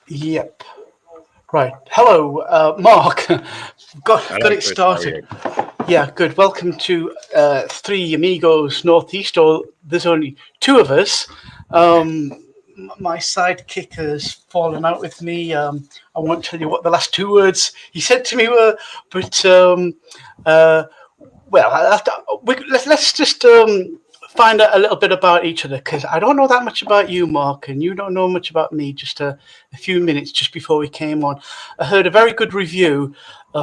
Yep. Right. Hello, Mark. got Hello, it Chris. How are started. you? Yeah, good. Welcome to Three Amigos Northeast, or there's only two of us. Um, my sidekick has fallen out with me. I won't tell you what the last two words he said to me were, but uh, well, let's just find out a little bit about each other because I don't know that much about you, Mark, and you don't know much about me. Just a few minutes just before we came on, I heard a very good review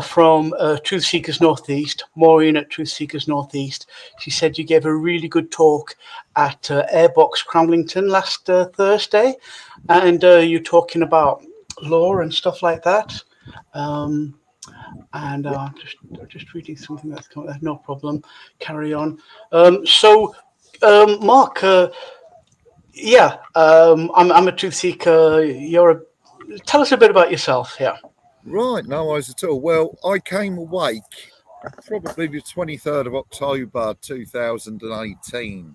from Truth Seekers Northeast, Maureen at Truth Seekers Northeast. She said you gave a really good talk at Airbox Cramlington last Thursday, and you're talking about law and stuff like that. Um, and just reading something that's come. No problem. Carry on. Mark, yeah, I'm a truth seeker. Tell us a bit about yourself. Yeah. Right, no worries at all. Well, I came awake probably the 23rd of October 2019.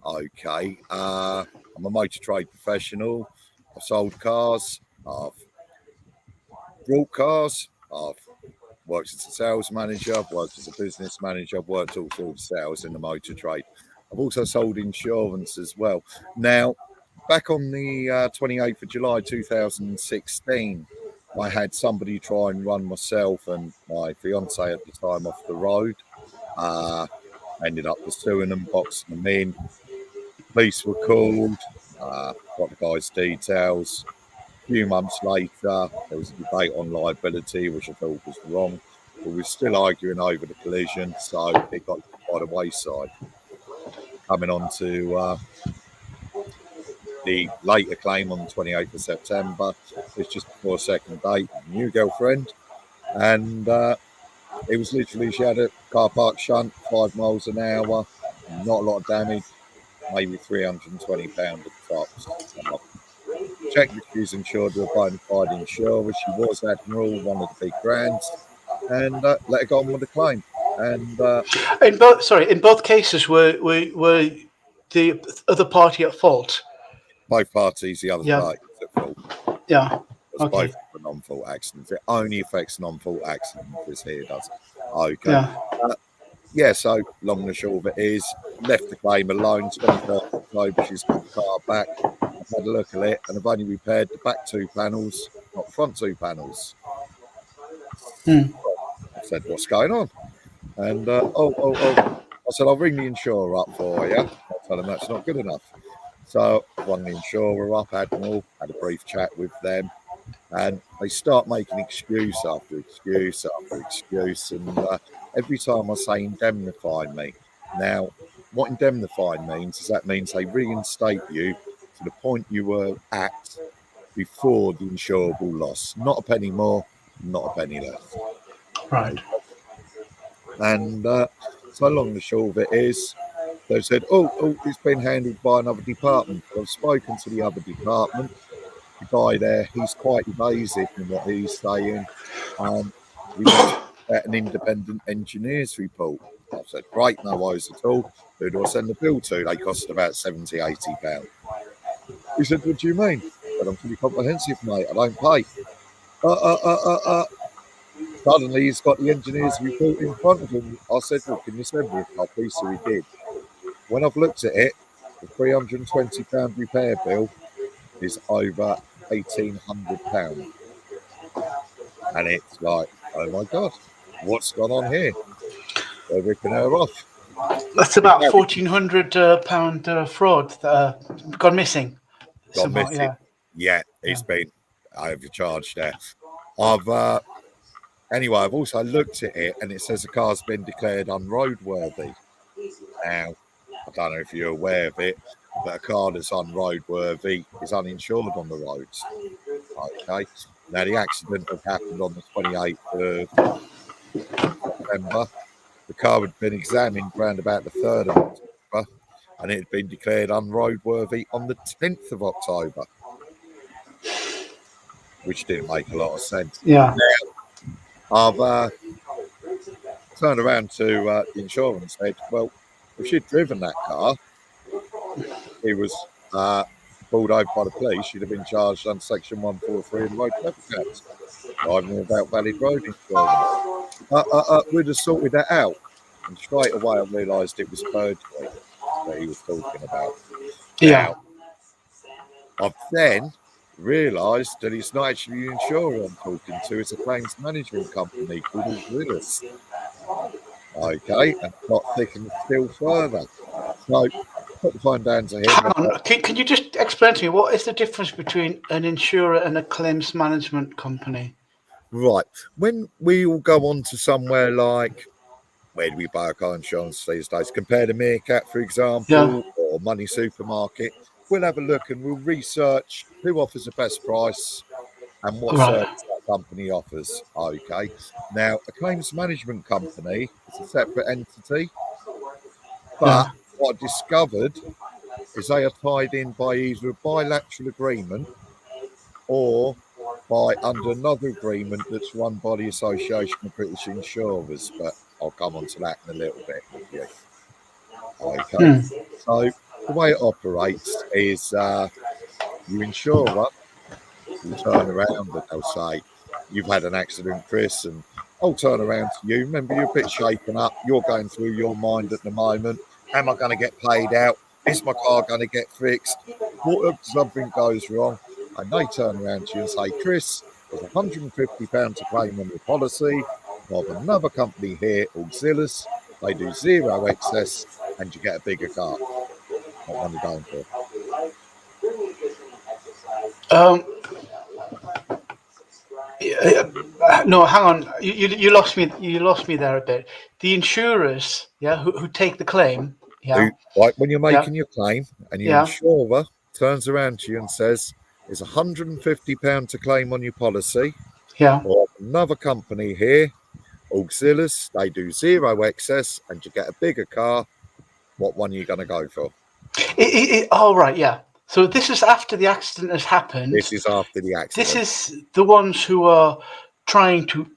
Okay, I'm a motor trade professional. I've sold cars, I've brought cars, I've worked as a sales manager, I've worked as a business manager, I've worked all through sales in the motor trade. I've also sold insurance as well. Now, back on the 28th of July 2016, I had somebody try and run myself and my fiance at the time off the road. Uh, Ended up pursuing them, boxing them in. Police were called, got the guy's details. A few months later, there was a debate on liability, which I thought was wrong. But we were still arguing over the collision, so it got by the wayside. Coming on to the later claim on the 28th of September. It's just before a second date, new girlfriend. And it was literally, she had a car park shunt, 5 miles an hour, not a lot of damage, maybe £320 at tops. Checked that she was insured with a bona fide insurer. She was Admiral, one of the big brands, and let her go on with the claim. And In both cases, were the other party at fault? both parties, the other Yeah. party was at fault. Yeah. Because Okay. both were non-fault accidents. It only affects non-fault accidents. This here does. Okay. Yeah. Yeah, so long and short of it is, left the claim alone, 23rd of October, she's got the car back. I've had a look at it, and I've only repaired the back two panels, not the front two panels. Hmm. I said, what's going on? And, I said, I'll ring the insurer up for you. I'll tell them that's not good enough. So I rang the insurer up, Admiral, had a brief chat with them, and they start making excuse after excuse after excuse. And every time I say indemnify me. Now, what indemnify means is that means they reinstate you to the point you were at before the insurable loss. Not a penny more, not a penny less. Right. And so long and short of it is, they've said, it's been handled by another department. I've spoken to the other department. The guy there, he's quite evasive in what he's saying. He wants an independent engineer's report. I said, great, no worries at all. Who do I send the bill to? They cost about £70, £80. He said, what do you mean? I said, I'm fully comprehensive, mate. I don't pay. Suddenly, he's got the engineer's report in front of him. I said, well, can you send me a copy? So he did. When I've looked at it, the £320 repair bill is over £1,800. And it's like, oh my God, what's gone on here? They're ripping her off. That's about £1,400 fraud gone missing Gone somehow. missing. Yeah. Yeah, it's been overcharged there. I've also looked at it and it says the car's been declared unroadworthy. Now, I don't know if you're aware of it, but a car that's unroadworthy is uninsured on the roads. Okay. Now, the accident had happened on the 28th of September. The car had been examined around about the 3rd of October, and it had been declared unroadworthy on the 10th of October, which didn't make a lot of sense. Yeah. I've turned around to the insurance head. Well, if she'd driven that car, it was pulled over by the police, you'd have been charged under Section 143 of the Road Traffic Act, driving without valid road insurance. We'd have sorted that out. And straight away I realised it was perjury that he was talking about. Yeah. Now, I've then realised that it's not actually the insurer I'm talking to, it's a claims management company called Willis. Okay, and not thickened still further. So, put the phone down to him. Hang on. Can you just explain to me what is the difference between an insurer and a claims management company? Right. When we all go on to somewhere like, where do we buy our car insurance these days? Compare to Meerkat, for example, or Money Supermarket. We'll have a look and we'll research who offers the best price and what Right. service that company offers. Okay. Now, a claims management company is a separate entity, but Yeah. what I discovered is they are tied in by either a bilateral agreement or by under another agreement that's run by the Association of British Insurers, but I'll come on to that in a little bit with you. Okay, so the way it operates is your insurer will turn around and they'll say, "You've had an accident, Chris," and I'll turn around to you. Remember, you're a bit shaken up. You're going through your mind at the moment. Am I going to get paid out? Is my car going to get fixed? What if something goes wrong? And they turn around to you and say, "Chris, there's £150 to claim on your policy. I have another company here, Auxilius. They do zero excess and you get a bigger car." What one are you going for? No, hang on. You lost me. You lost me there a bit. The insurers, who take the claim, Right, when you're making your claim and your Yeah. insurer turns around to you and says, "It's £150 to claim on your policy," yeah. or another company here, Auxilius, they do zero excess and you get a bigger car, what one are you going to go for? Oh, right, yeah. So this is after the accident has happened. This is after the accident. This is the ones who are trying to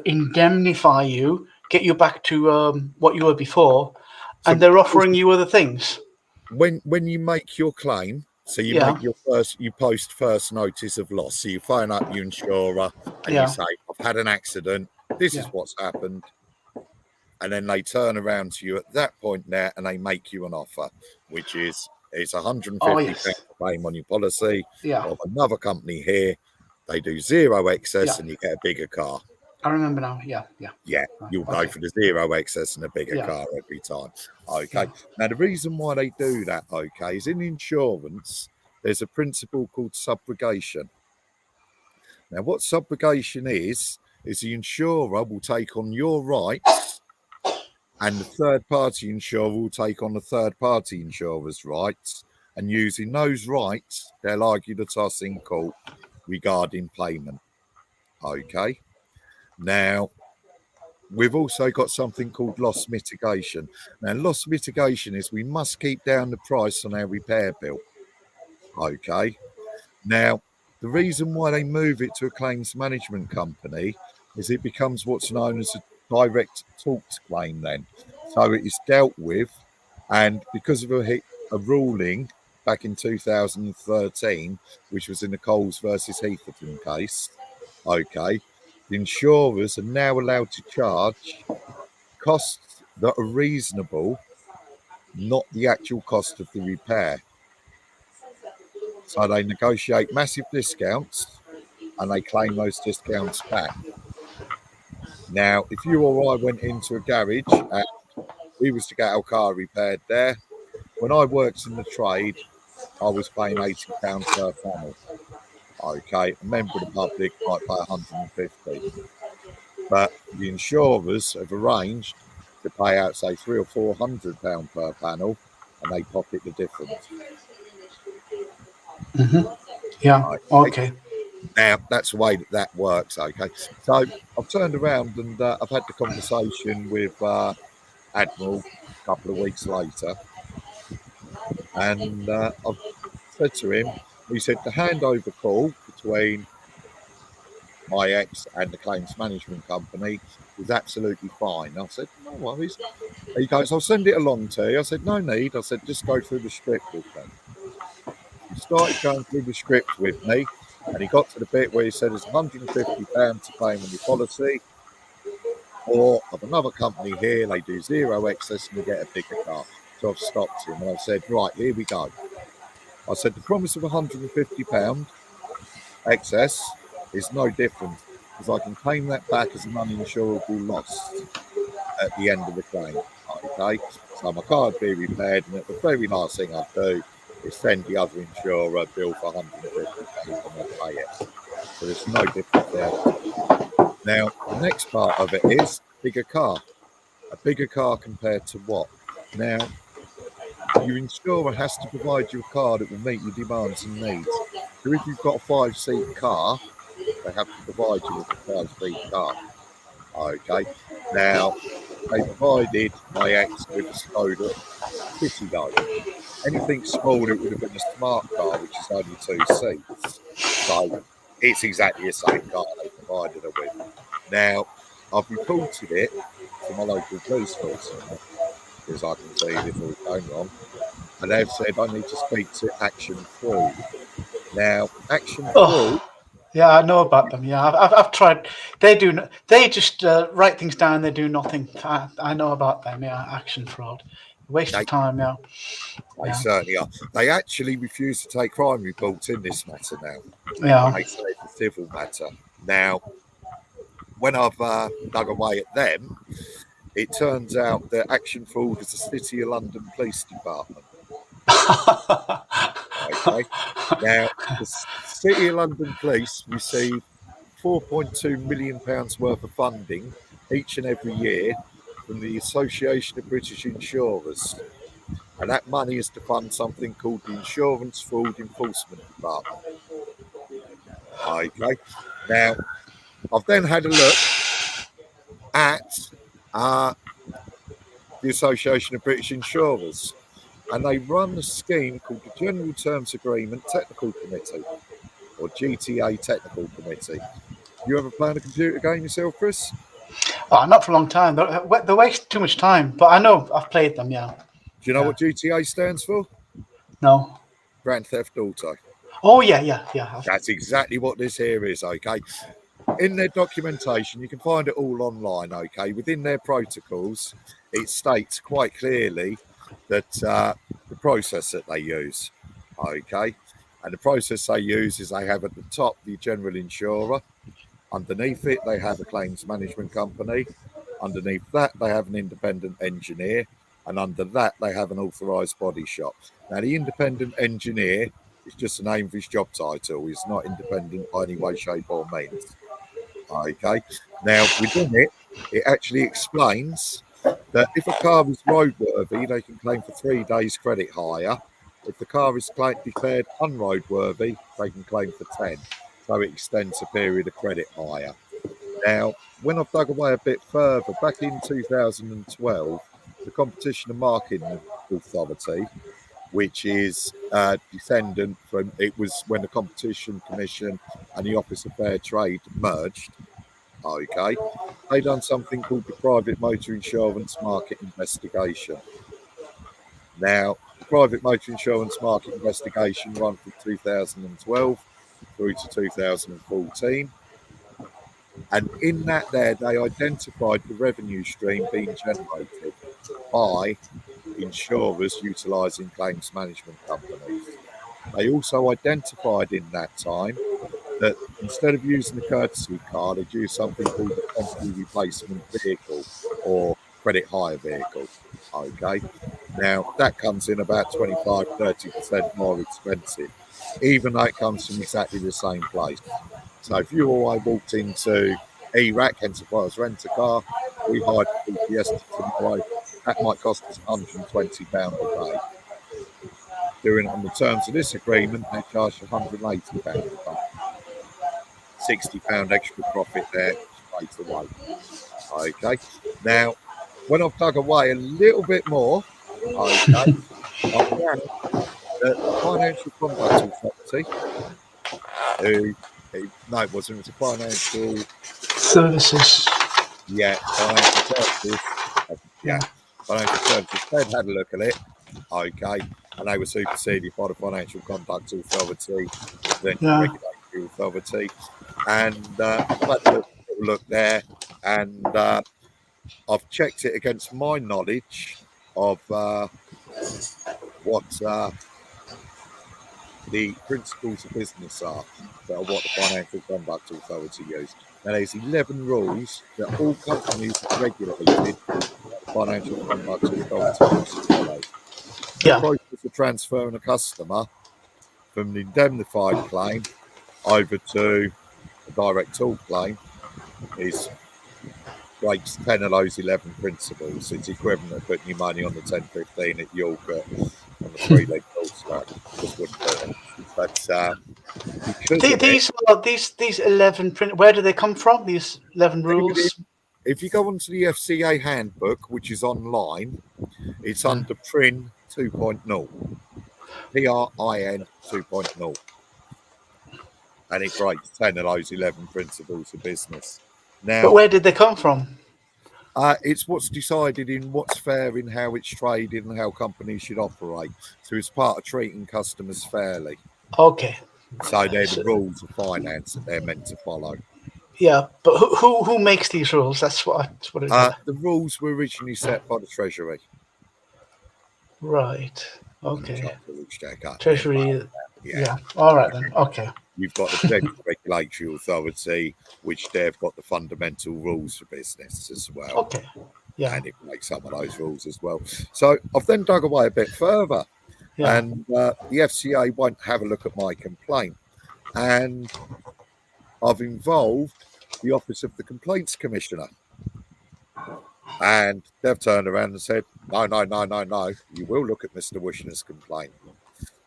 indemnify you, get you back to what you were before, and they're offering you other things. When you make your claim, so you make your you post first notice of loss. So you phone up your insurer and you say, "I've had an accident. This is what's happened." And then they turn around to you at that point there and they make you an offer, which is it's £150 claim on your policy. Of another company here, they do zero excess and you get a bigger car. I remember now. Yeah. You'll go for the zero excess and a bigger car every time. Okay. Now the reason why they do that, is in insurance, there's a principle called subrogation. Now what subrogation is the insurer will take on your rights and the third-party insurer will take on the third-party insurer's rights, and using those rights, they'll argue the toss in court regarding payment. Okay. Now, we've also got something called loss mitigation. Now, loss mitigation is we must keep down the price on our repair bill. Okay. Now, the reason why they move it to a claims management company is it becomes what's known as a direct tort claim then. So it is dealt with, and because of a ruling back in 2013, which was in the Coles versus Heatherton case, the insurers are now allowed to charge costs that are reasonable, not the actual cost of the repair. So they negotiate massive discounts and they claim those discounts back. Now, if you or I went into a garage and we was to get our car repaired there, when I worked in the trade, I was paying £80 per panel. A member of the public might pay 150. But the insurers have arranged to pay out, say, £300 or £400 per panel, and they pocket the difference. Okay. Now, that's the way that works, So I've turned around and I've had the conversation with Admiral a couple of weeks later, and I've said to him, he said, the handover call between my ex and the claims management company was absolutely fine. I said, no worries. He goes, I'll send it along to you. I said, no need. I said, just go through the script with them. started going through the script with me, and he got to the bit where he said it's £150 to claim on your policy, or of another company here, they do zero excess and you get a bigger car. So I've stopped him and I've said, right, here we go. I said, the promise of £150 excess is no different because I can claim that back as an uninsurable loss at the end of the claim. Okay, so my car would be repaired, and the very last thing I'd do is send the other insurer a bill for £150 and I'll pay it. So there's no difference there. Now, the next part of it is bigger car. A bigger car compared to what? Now, your insurer has to provide you a car that will meet your demands and needs. So if you've got a 5-seat car, they have to provide you with a 5-seat car. Okay. Now, they provided my ex with a Skoda Citigo. Anything smaller, it would have been a smart car, which is only 2 seats. So it's exactly the same car they provided her with. Now, I've reported it to my local police force because I can see this all going wrong. And they've said I need to speak to Action Fraud. Now, Action Fraud. Yeah, I know about them. Yeah, I've tried. They just write things down. They do nothing. I know about them. Yeah, action fraud, waste of time. Yeah, They certainly are. They actually refuse to take crime reports in this matter now. yeah. They say it's a civil matter. Now, when I've dug away at them, it turns out that Action Fraud is the City of London Police Department. Okay. Now, the City of London Police receive £4.2 million worth of funding each and every year from the Association of British Insurers. And that money is to fund something called the Insurance Fraud Enforcement Department. Okay. Now, I've then had a look at the Association of British Insurers, and they run a scheme called the General Terms Agreement Technical Committee, or GTA Technical Committee. You ever playing a computer game yourself, Chris? Oh, not for a long time. They waste too much time. But I know I've played them. Yeah. Do you know what GTA stands for? No. Grand Theft Auto. Oh yeah. That's exactly what this here is, okay? In their documentation, you can find it all online, okay? Within their protocols, it states quite clearly that the process that they use, okay? And the process they use is they have at the top the general insurer. Underneath it, they have a claims management company. Underneath that, they have an independent engineer. And under that, they have an authorised body shop. Now, the independent engineer is just the name of his job title. He's not independent by any way, shape or means. Okay. Now, within it, it actually explains that if a car is roadworthy, they can claim for 3 days credit hire. If the car is declared unroadworthy, they can claim for 10. So it extends the period of credit hire. Now, when I've dug away a bit further, back in 2012, the Competition and Marketing Authority, which is descendant from, it was when the Competition Commission and the Office of Fair Trade merged, okay, they done something called the Private Motor Insurance Market Investigation. Now, the Private Motor Insurance Market Investigation ran from 2012 through to 2014. And in that there, they identified the revenue stream being generated by insurers utilising claims management companies. They also identified in that time that instead of using the courtesy car, they'd use something called a property replacement vehicle or credit hire vehicle. Okay. Now, that comes in about 25-30% more expensive, even though it comes from exactly the same place. So if you or I walked into Iraq, Enterprise Rent-A-Car, we hired a Fiesta tomorrow, that might cost us £120 a day. Doing it on the terms of this agreement, they charge £180 a day. £60 extra profit there straight away. Okay. Now, when I've dug away a little bit more, okay, I've found that the Financial Conduct Authority, no, it wasn't, it was a financial Services. Yeah, financial services. Yeah, financial services. They've had a look at it. Okay. and they were superseded by the Financial Conduct Authority, the Yeah. Regulatory Authority. And I've had a little look there, and I've checked it against my knowledge of what the principles of business are, that are what the Financial Conduct Authority use. Now, there's 11 rules that all companies regulated by the Financial Conduct Authority must follow. The Yeah. process of transferring a customer from an indemnified claim over to a direct tort claim is breaks 10 of those 11 principles. It's equivalent to putting your money on the 10-15 at York on the 3-leg course line. Just wouldn't do it. But because of it, These 11 print. Where do they come from? These 11 rules. if you go onto the FCA handbook, which is online, it's under PRIN 2.0. PRIN 2.0. And it breaks 10 of those 11 principles of business. But Now, where did they come from? it's what's decided in what's fair in how it's traded and how companies should operate. So it's part of treating customers fairly. Okay. So they're the rules of finance that they're meant to follow. Yeah, but who makes these rules? That's what it is. The rules were originally set by the Treasury. Right. And the Okay. Chancellor looks check up. Treasury. Yeah. All right then. Okay. You've got the Prudential Regulatory Authority, which they've got the fundamental rules for business as well. Okay. Yeah. And it makes some of those rules as well. So I've then dug away a bit further. Yeah. And the FCA won't have a look at my complaint. And I've involved the Office of the Complaints Commissioner. And they've turned around and said, no. You will look at Mr. Wyschna's complaint.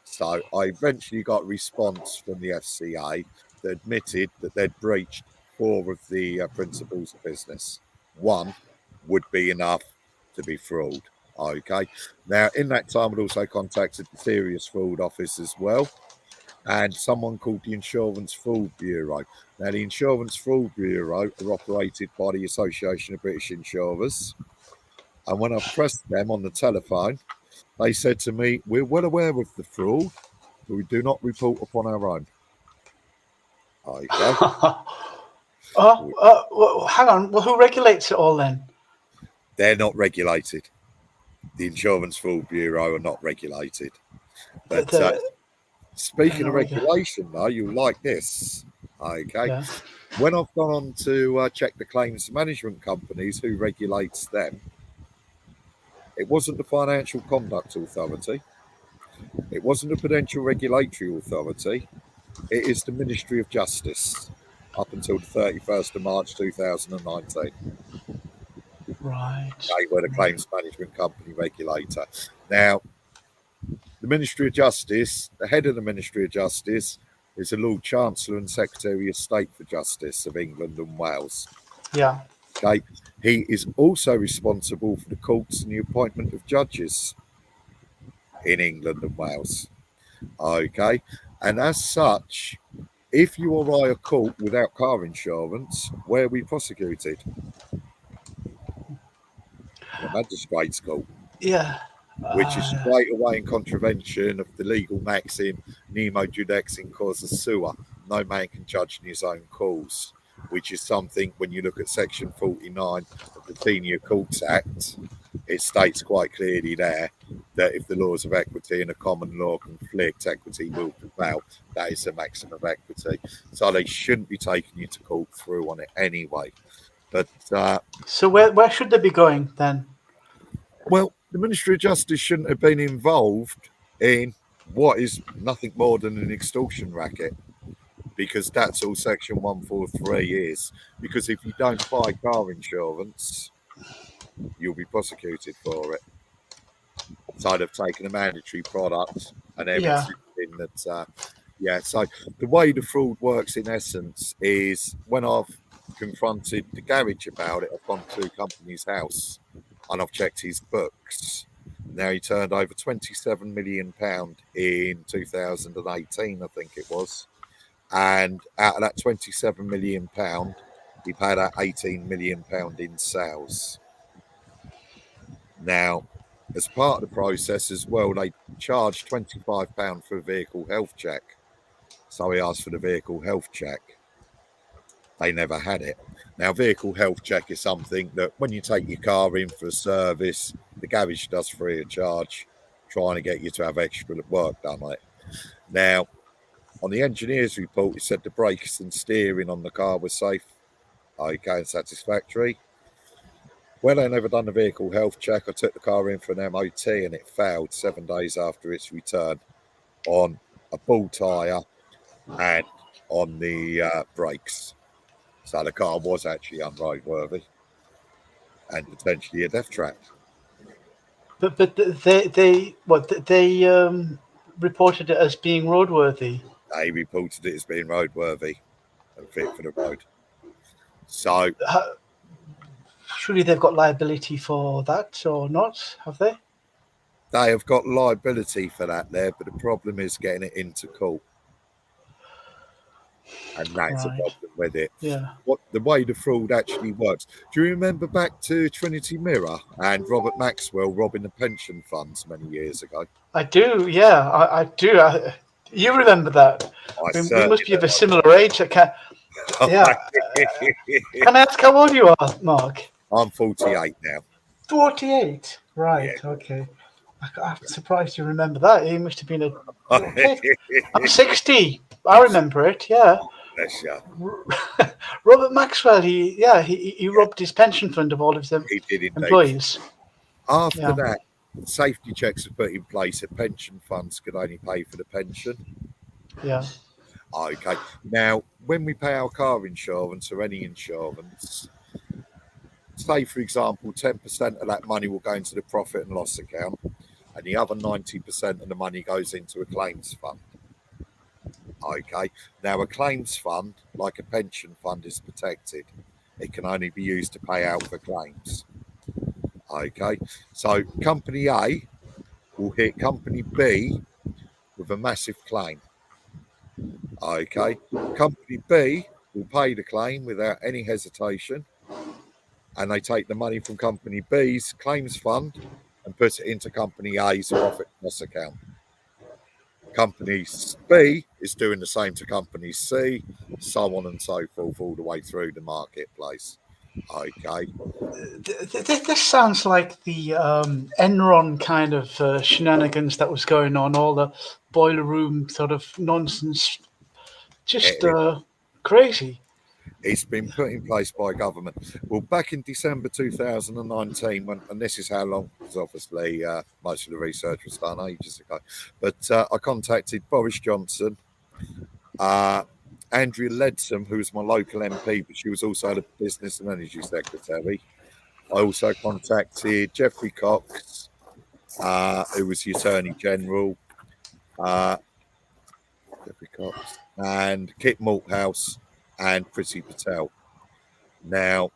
So I eventually got a response from the FCA that admitted that they'd breached 4 of the principles of business. 1 would be enough to be fraud. Okay. Now, in that time, I'd also contacted the Serious Fraud Office as well, and someone called the Insurance Fraud Bureau. Now, the Insurance Fraud Bureau are operated by the Association of British Insurers. And when I pressed them on the telephone, they said to me, we're well aware of the fraud, but we do not report upon our own. Okay. Well, hang on. Well, who regulates it all then? They're not regulated. The Insurance Fraud Bureau are not regulated. But speaking of regulation, though, you'll like this. Okay. Yeah. When I've gone on to check the claims management companies, who regulates them, it wasn't the Financial Conduct Authority. It wasn't the Prudential Regulatory Authority. It is the Ministry of Justice up until the 31st of March 2019. Right. They were the claims management company regulator. Now, the Ministry of Justice, the head of the Ministry of Justice is the Lord Chancellor and Secretary of State for Justice of England and Wales. Yeah. Okay. He is also responsible for the courts and the appointment of judges in England and Wales. Okay. And as such, if you or I are caught without car insurance, where are we prosecuted? The magistrate's court. Yeah. Which is straight away in contravention of the legal maxim, nemo judex in causa sua, no man can judge in his own cause, which is something, when you look at section 49 of the Penal Courts Act, it states quite clearly there that if the laws of equity and a common law conflict, equity will prevail. That is the maxim of equity. So they shouldn't be taking you to court through on it anyway. But so where should they be going then? Well, the Ministry of Justice shouldn't have been involved in what is nothing more than an extortion racket, because that's all Section 143 is. Because if you don't buy car insurance, you'll be prosecuted for it. So they've taken a mandatory product and everything that. So the way the fraud works in essence is, when I've confronted the garage about it, I've gone to the company's house and I've checked his books. Now, he turned over £27 million in 2018, I think it was. And out of that £27 million, he paid out £18 million in sales. Now, As part of the process as well, they charged £25 for a vehicle health check. So he asked for the vehicle health check. They never had it. Now, vehicle health check is something that when you take your car in for a service, the garage does free of charge, trying to get you to have extra work done on it. Now, on the engineer's report, it said the brakes and steering on the car were safe, okay, and satisfactory. Well, I never done the vehicle health check. I took the car in for an MOT and it failed 7 days after its return on a ball tyre and on the brakes. So the car was actually unroadworthy and potentially a death trap. But they reported it as being roadworthy. They reported it as being roadworthy and fit for the road. So Surely they've got liability for that, or not? Have they? they have got liability for that there, but the problem is getting it into court. And that's a Right. problem with it. Yeah. What the way the fraud actually works. Do you remember back to Trinity Mirror and Robert Maxwell robbing the pension funds many years ago? I do. Yeah, I do. You remember that? We must be of a similar age. Yeah. Can I ask how old you are, Mark? I'm 48 now. 48. Right. Yeah. Okay. I'm surprised you remember that. You must have been a. Okay. I'm 60. I remember it. Yeah. Bless you. Robert Maxwell. He robbed his pension fund of all of them He did indeed. employees. After that, safety checks were put in place that pension funds could only pay for the pension. Yeah. Okay. Now, when we pay our car insurance or any insurance, say, for example, 10% of that money will go into the profit and loss account, and the other 90% of the money goes into a claims fund. Okay. Now, a claims fund, like a pension fund, is protected. It can only be used to pay out for claims. Okay. So, Company A will hit Company B with a massive claim. Okay. Company B will pay the claim without any hesitation, and they take the money from Company B's claims fund and put it into Company A's profit and loss account. Company B is doing the same to Company C, so on and so forth, all the way through the marketplace. Okay. This sounds like the Enron kind of shenanigans that was going on, all the boiler room sort of nonsense. Just crazy. It's been put in place by government. Well, back in December 2019, and this is how long, because obviously most of the research was done ages ago, but I contacted Boris Johnson, Andrea Leadsom, who was my local MP, but she was also the Business and Energy Secretary. I also contacted Geoffrey Cox, who was the Attorney General, Geoffrey Cox, and Kit Malthouse, and Priti Patel. Now,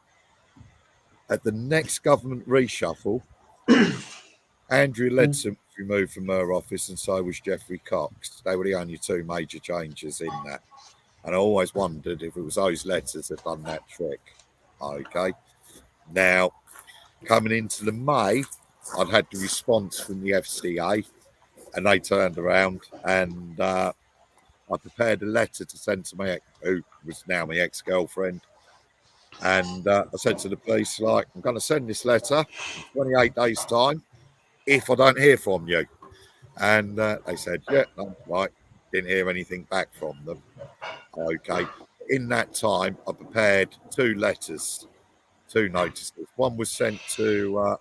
at the next government reshuffle, Andrea Leadsom was removed from her office, and so was Geoffrey Cox. They were the only two major changes in that. And I always wondered if it was those letters that done that trick. Okay. Now, coming into the May, I'd had the response from the FCA, and they turned around and I prepared a letter to send to my who was now my ex-girlfriend. And I said to the police, like, I'm going to send this letter in 28 days' time if I don't hear from you. And they said, yeah, no, right. Didn't hear anything back from them. Okay. In that time, I prepared two letters, two notices. One was sent to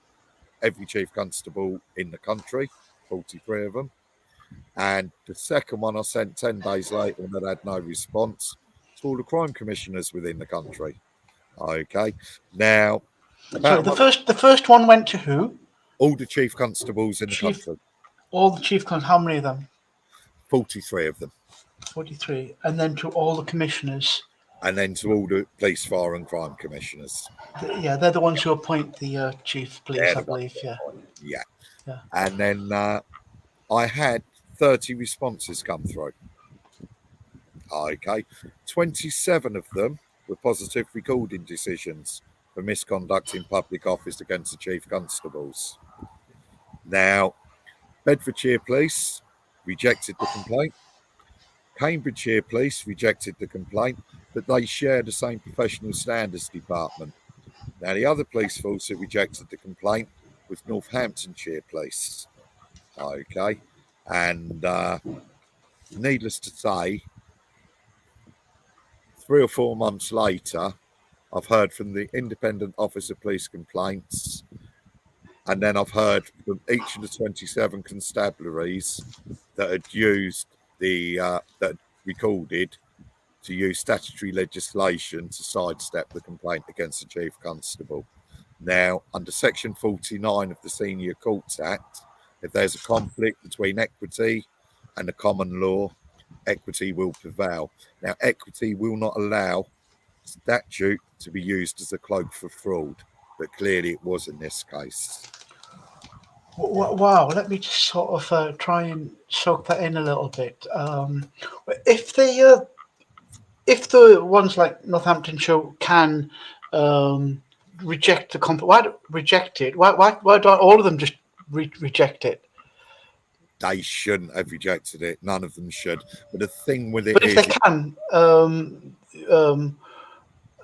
every chief constable in the country, 43 of them. And the second one I sent 10 days later and that had no response to all the crime commissioners within the country. Okay. Now, Sorry, the first one went to who? All the chief constables in the country. All the chief constables. How many of them? 43 of them. 43. And then to all the commissioners. And then to all the police, fire and crime commissioners. Yeah, they're the ones who appoint the chief police, I believe. Yeah. And then I had 30 responses come through. Okay. 27 of them were positive recording decisions for misconduct in public office against the chief constables. Now, Bedfordshire Police rejected the complaint. Cambridgeshire Police rejected the complaint, but they share the same professional standards department. Now, the other police force that rejected the complaint was Northamptonshire Police. Okay. And needless to say, 3 or 4 months later, I've heard from the Independent Office of Police Complaints, and then I've heard from each of the 27 constabularies that had used that had recorded to use statutory legislation to sidestep the complaint against the Chief Constable. Now, under Section 49 of the Senior Courts Act, if there's a conflict between equity and the common law, equity will prevail. Now, equity will not allow statute to be used as a cloak for fraud, but clearly it was in this case. Wow, let me just sort of try and soak that in a little bit. If the ones like Northamptonshire can reject the why reject it? Why don't all of them just reject it? They shouldn't have rejected it. None of them should. But the thing with it But is, if they can,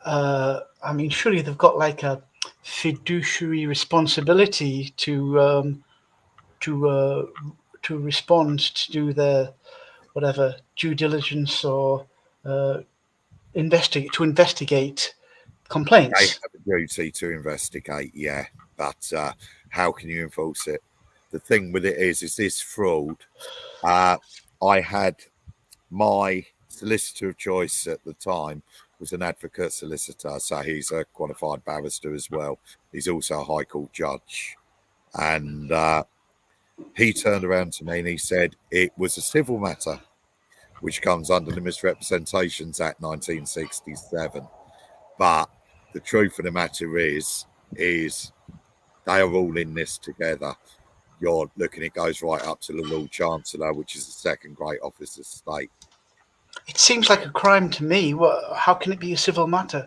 I mean, surely they've got like a fiduciary responsibility to respond, to do their whatever due diligence or investigate they complaints. have a duty to investigate, yeah. But how can you enforce it? The thing with it is this fraud. I had my solicitor of choice at the time was an advocate solicitor, so he's a qualified barrister as well. He's also a High Court judge. And he turned around to me and he said it was a civil matter, which comes under the Misrepresentations Act 1967. But the truth of the matter is they are all in this together. You're looking, it goes right up to the Lord Chancellor, which is the second great office of state. It seems like a crime to me. How can it be a civil matter?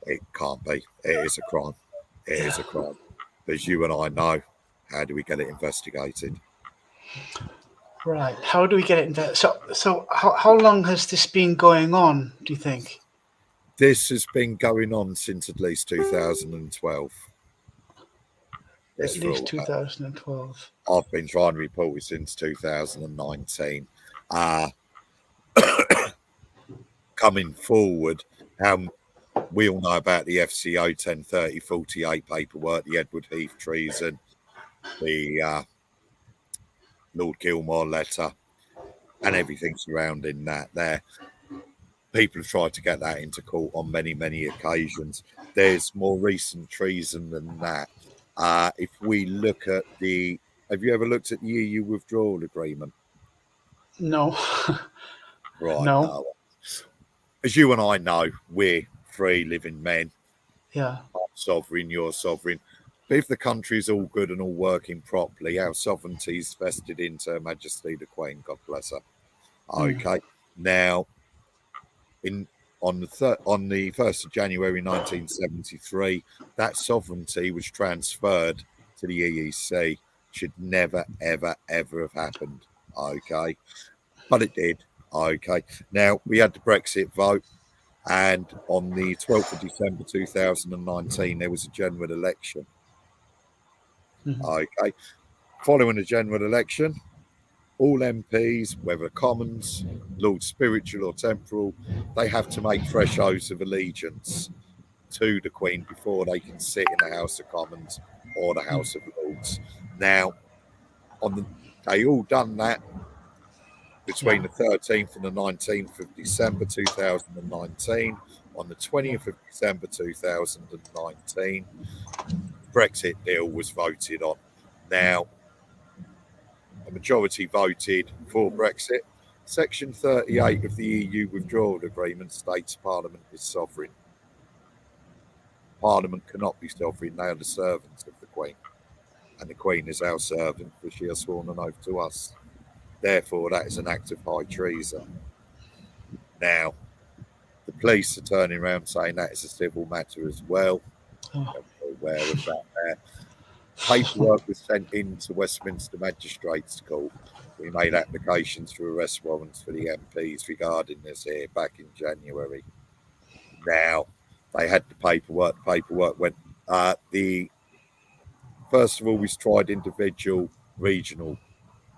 It can't be. It is a crime. It is a crime. As you and I know, how do we get it investigated? Right. How do we get it? So how long has this been going on, do you think? This has been going on since at least 2012. At least 2012. I've been trying to report it since 2019. Coming forward, we all know about the FCO 1030-48 paperwork, the Edward Heath treason, the Lord Gilmore letter, and everything surrounding that. There, people have tried to get that into court on many, many occasions. There's more recent treason than that. If we look at have you ever looked at the EU withdrawal agreement? No. Right. No. As you and I know, we're free living men. Yeah. I'm sovereign, you're sovereign. But if the country is all good and all working properly, our sovereignty is vested into Her Majesty the Queen, God bless her. Okay. Now, on the 1st of January 1973, that sovereignty was transferred to the EEC. Should never, ever, ever have happened. Okay. But it did. Okay. Now, we had the Brexit vote, and on the 12th of December 2019, there was a general election. Okay. Following the general election, all MPs, whether Commons, Lord Spiritual or Temporal, they have to make fresh oaths of allegiance to the Queen before they can sit in the House of Commons or the House of Lords. Now, they all done that between the 13th and the 19th of December 2019. On the 20th of December 2019, Brexit deal was voted on. Now, a majority voted for Brexit. Section 38 of the EU withdrawal agreement states Parliament is sovereign. Parliament cannot be sovereign. They are the servants of the Queen. And the Queen is our servant, for she has sworn an oath to us. Therefore, that is an act of high treason. Now, the police are turning around saying that is a civil matter as well. I'm aware of that there. Paperwork was sent into Westminster Magistrates Court. We made applications for arrest warrants for the MPs regarding this here back in January. Now, they had the paperwork. The paperwork went. First of all, we tried individual regional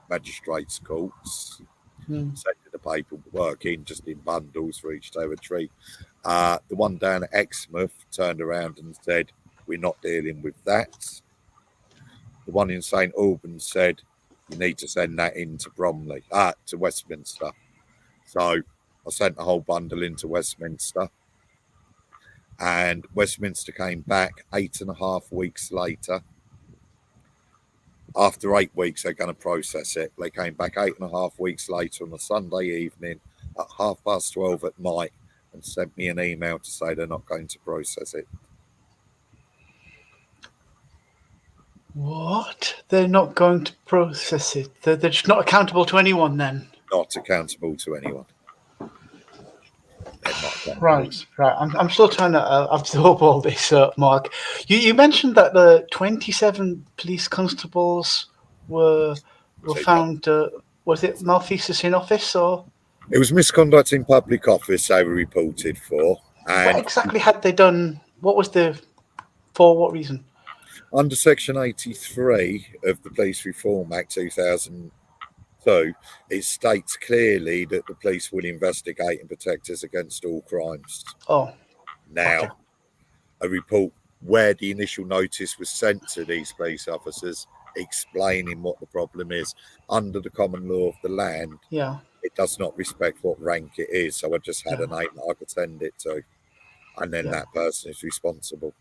magistrates courts. Sent the paperwork in just in bundles for each territory. The one down at Exmouth turned around and said, "We're not dealing with that." The one in St Albans said, "You need to send that into Bromley, to Westminster." So I sent the whole bundle into Westminster, and Westminster came back 8.5 weeks later. After 8 weeks, they're going to process it. They came back 8.5 weeks later on a Sunday evening at 12:30 at night and sent me an email to say they're not going to process it. What? They're not going to process it? They're just not accountable to anyone then? Not accountable to anyone. Right. I'm still trying to absorb all this, Mark. You mentioned that the 27 police constables were found. Was it malfeasance in office or? It was misconduct in public office they were reported for. And what exactly had they done? What was for what reason? Under Section 83 of the Police Reform Act 2002, it states clearly that the police will investigate and protect us against all crimes. Oh. Now, okay. A report where the initial notice was sent to these police officers explaining what the problem is. Under the common law of the land, it does not respect what rank it is. So I just had a name that I could send it to. And then that person is responsible.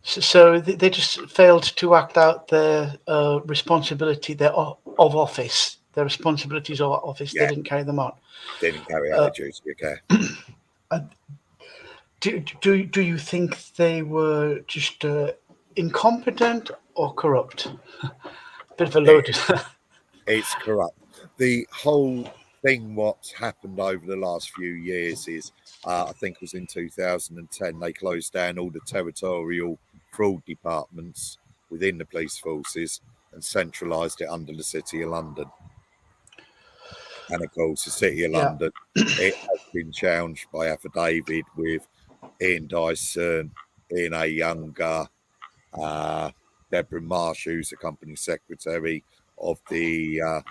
So they just failed to act out their responsibility, of office. Their responsibilities of office, they didn't carry them out. Didn't carry out their duty of care. Do you think they were just incompetent or corrupt? Bit of a load. It's corrupt. The whole thing what's happened over the last few years is, I think it was in 2010, they closed down all the territorial fraud departments within the police forces and centralised it under the City of London. And of course, the City of London, it has been challenged by affidavit with Ian Dyson, Ian A. Younger, Deborah Marsh, who's the company secretary of the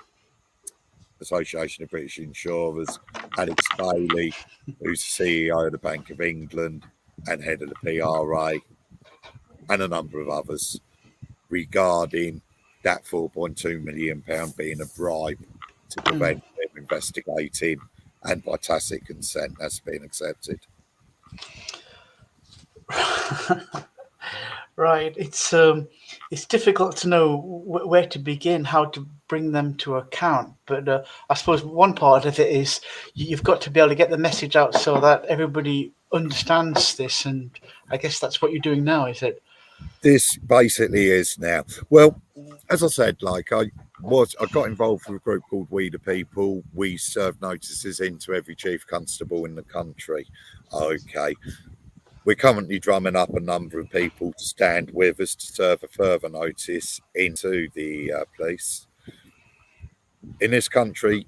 Association of British Insurers, Alex Bailey, who's the CEO of the Bank of England and head of the PRA, and a number of others, regarding that £4.2 million being a bribe to prevent them investigating, and by tacit consent that's been accepted. Right. It's difficult to know where to begin, how to bring them to account. But I suppose one part of it is you've got to be able to get the message out so that everybody understands this. And I guess that's what you're doing now, is it? This basically is now. Well, as I said, I got involved with a group called We the People. We serve notices into every chief constable in the country. Okay. We're currently drumming up a number of people to stand with us to serve a further notice into the police. In this country,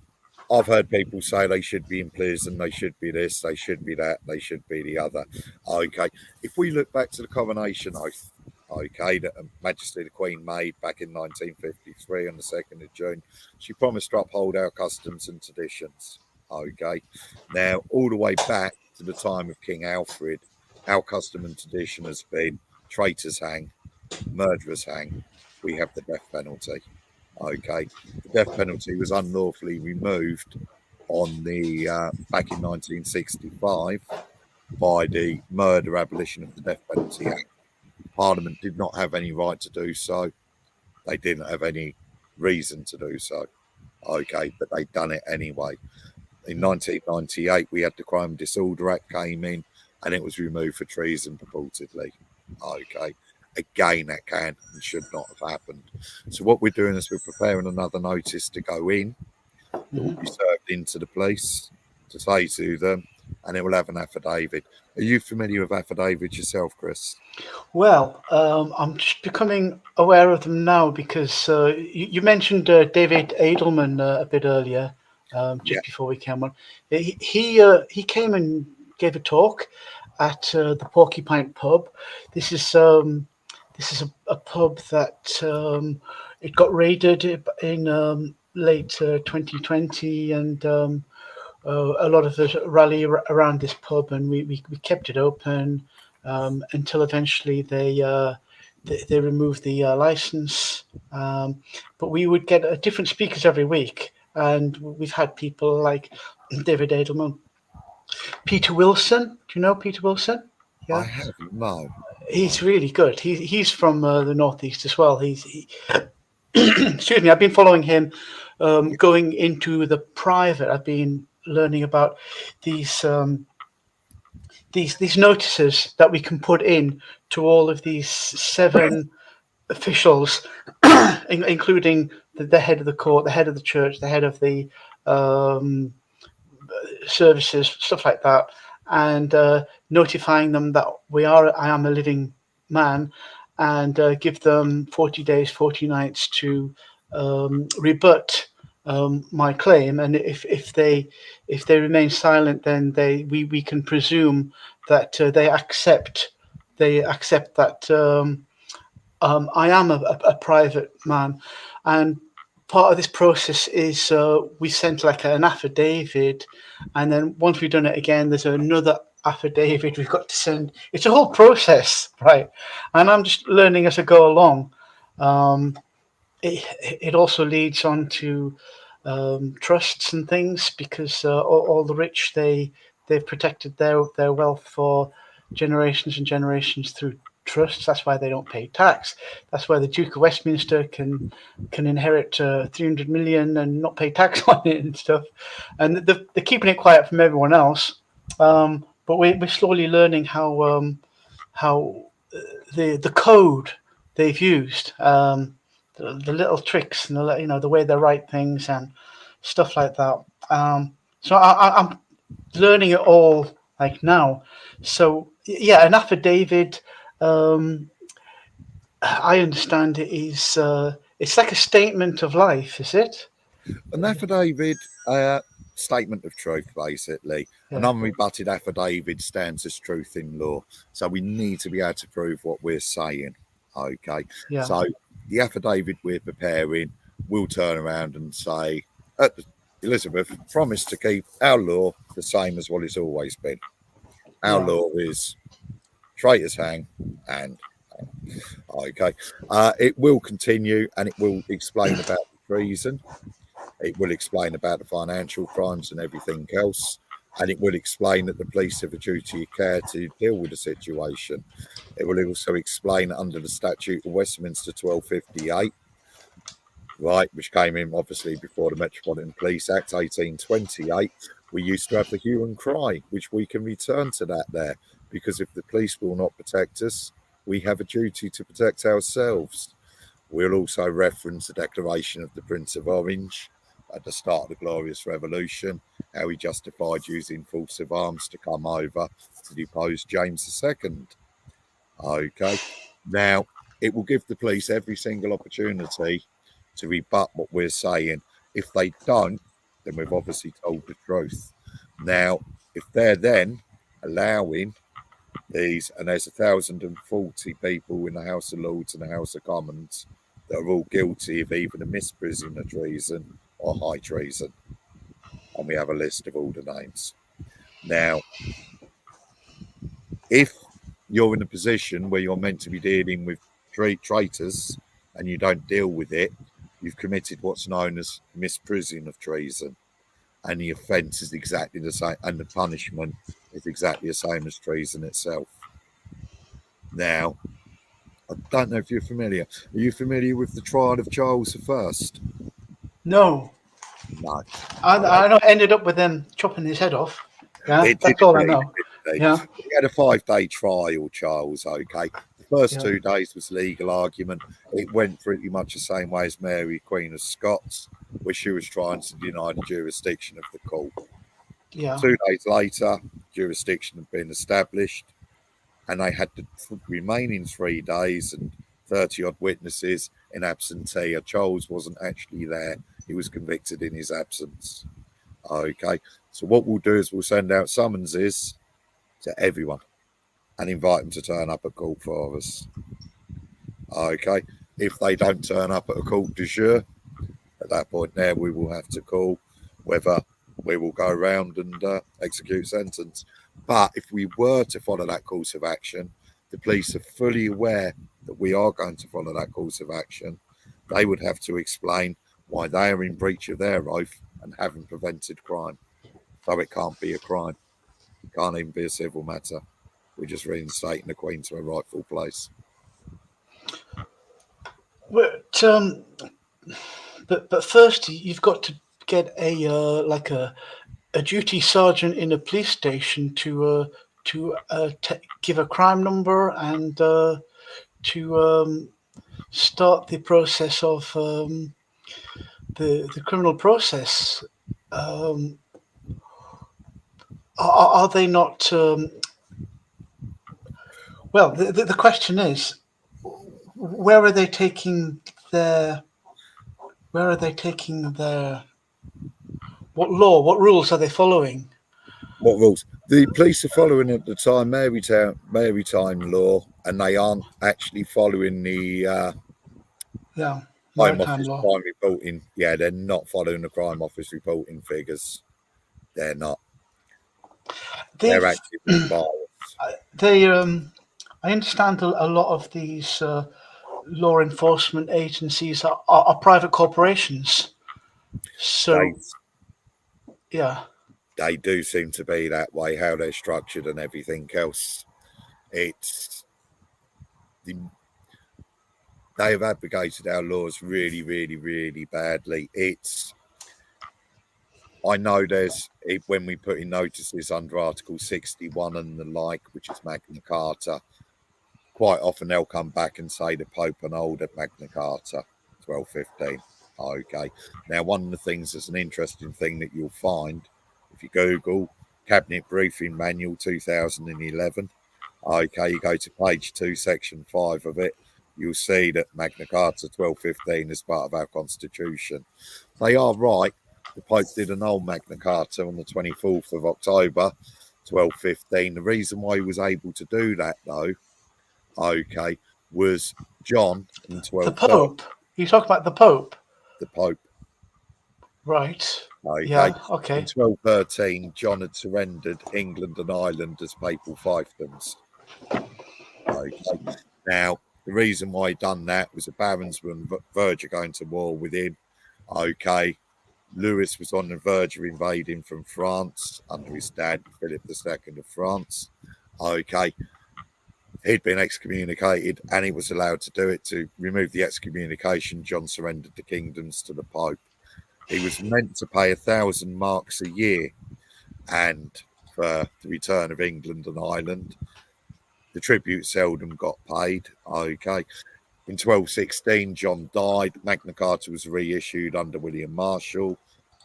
I've heard people say they should be in prison, they should be this, they should be that, they should be the other. Okay, if we look back to the coronation oath, okay, that Her Majesty the Queen made back in 1953 on the 2nd of June, she promised to uphold our customs and traditions. Okay, now all the way back to the time of King Alfred, our custom and tradition has been traitors hang, murderers hang. We have the death penalty. Okay, the death penalty was unlawfully removed on the back in 1965 by the Murder Abolition of the Death Penalty Act. Parliament did not have any right to do so. They didn't have any reason to do so. Okay, but they'd done it anyway. In 1998, we had the Crime and Disorder Act came in, and it was removed for treason purportedly. Okay. Again, that can and should not have happened. So what we're doing is we're preparing another notice to go in that will be served into the police to say to them, and it will have an affidavit. Are you familiar with affidavits yourself, Chris? Well, I'm just becoming aware of them now because you mentioned David Edelman a bit earlier, Yeah. just before we came on. He came and gave a talk at the Porcupine Pub. This is a pub that it got raided in late 2020, and a lot of us rally around this pub, and we kept it open until eventually they removed the license. But we would get different speakers every week, and we've had people like David Edelman, Peter Wilson. Do you know Peter Wilson? I Yeah, haven't, no. he's really good. He's from the northeast as well. Excuse me. I've been following him, going into the private. I've been learning about these these notices that we can put in to all of these 7 officials, including the head of the court, the head of the church, the head of the um, services, stuff like that, and notifying them that I am a living man, and give them 40 days, 40 nights to rebut my claim. And if they remain silent, then we can presume that they accept that I am a private man. And part of this process is we sent like an affidavit, and then once we've done it again, there's another affidavit we've got to send. It's a whole process, right? And I'm just learning as I go along. Um, it also leads on to trusts and things, because all the rich, they've protected their wealth for generations and generations through trusts. That's why they don't pay tax. That's why the Duke of Westminster can inherit 300 million and not pay tax on it and stuff. And they're keeping it quiet from everyone else. But we're slowly learning how the code they've used, the little tricks, and the way they write things and stuff like that. So I'm learning it all like now. So yeah, an affidavit. Um, I understand it is. It's like a statement of life, is it? An affidavit, statement of truth, basically. An Yeah. unrebutted affidavit stands as truth in law. So we need to be able to prove what we're saying. Okay. Yeah. So the affidavit we're preparing will turn around and say, Elizabeth promised to keep our law the same as what it's always been. Our Yeah. law is traitors hang and okay. It will continue, and it will explain about treason. It will explain about the financial crimes and everything else. And it will explain that the police have a duty of care to deal with the situation. It will also explain under the Statute of Westminster 1258, right, which came in obviously before the Metropolitan Police Act 1828. We used to have the hue and cry, which we can return to that there, because if the police will not protect us, we have a duty to protect ourselves. We'll also reference the Declaration of the Prince of Orange at the start of the Glorious Revolution, how he justified using force of arms to come over to depose James II. Okay, now it will give the police every single opportunity to rebut what we're saying. If they don't, then we've obviously told the truth. Now, if they're then allowing these, and there's 1,040 people in the House of Lords and the House of Commons that are all guilty of either the misprision of treason or high treason. And we have a list of all the names. Now, if you're in a position where you're meant to be dealing with traitors and you don't deal with it, you've committed what's known as misprision of treason. And the offence is exactly the same, and the punishment is exactly the same as treason itself. Now, I don't know if you're familiar. Are you familiar with the trial of Charles I? No, No. I know. It ended up with them chopping his head off. Yeah, It did that's all I indeed. know. Yeah. He had a 5-day trial, Charles. Okay. The first Yeah. 2 days was legal argument. It went pretty much the same way as Mary, Queen of Scots, where she was trying to deny the jurisdiction of the court. Yeah. 2 days later, jurisdiction had been established, and they had the remaining 3 days and 30 odd witnesses in absentee. Charles wasn't actually there. He was convicted in his absence. Okay. So what we'll do is we'll send out summonses to everyone and invite them to turn up at court for us. Okay. If they don't turn up at a court du jour, at that point there, we will have to call whether we will go around and execute sentence. But if we were to follow that course of action, the police are fully aware that we are going to follow that course of action. They would have to explain why they are in breach of their oath and haven't prevented crime. So it can't be a crime. It can't even be a civil matter. We're just reinstating the Queen to her rightful place. But first you've got to get a duty sergeant in a police station to give a crime number and to start the process of the criminal process. Are they not? Well, the question is, where are they taking their? Where are they taking their? What law? What rules are they following? What rules? The police are following at the time maritime law, and they aren't actually following the Yeah, Crime maritime Office law. crime reporting. Yeah, they're not following the Crime Office reporting figures. They're not. They're They've actively biased. they. I understand a lot of these law enforcement agencies are private corporations. They So yeah, they do seem to be that way. How they're structured and everything else. It's the they have abrogated our laws really, really, really badly. I know when we put in notices under Article 61 and the like, which is Magna Carta, quite often they'll come back and say the Pope annulled at Magna Carta 1215. Okay. Now, one of the things that's an interesting thing that you'll find if you Google Cabinet Briefing Manual 2011, okay, you go to page 2, section 5 of it, you'll see that Magna Carta 1215 is part of our Constitution. They are right. The Pope did annul Magna Carta on the 24th of October 1215. The reason why he was able to do that, though, okay, was John in the 1230, Pope. You talk about the Pope, the Pope. right? Okay. Yeah. In Okay. 1213, John had surrendered England and Ireland as papal fiefdoms. Okay. Now, the reason why he done that was the barons were on the verge of going to war with him. Okay. Louis was on the verge of invading from France under his dad, Philip II of France. Okay. He'd been excommunicated and he was allowed to do it. To remove the excommunication, John surrendered the kingdoms to the Pope. He was meant to pay 1,000 marks a year and for the return of England and Ireland. The tribute seldom got paid. Okay. In 1216, John died. Magna Carta was reissued under William Marshall.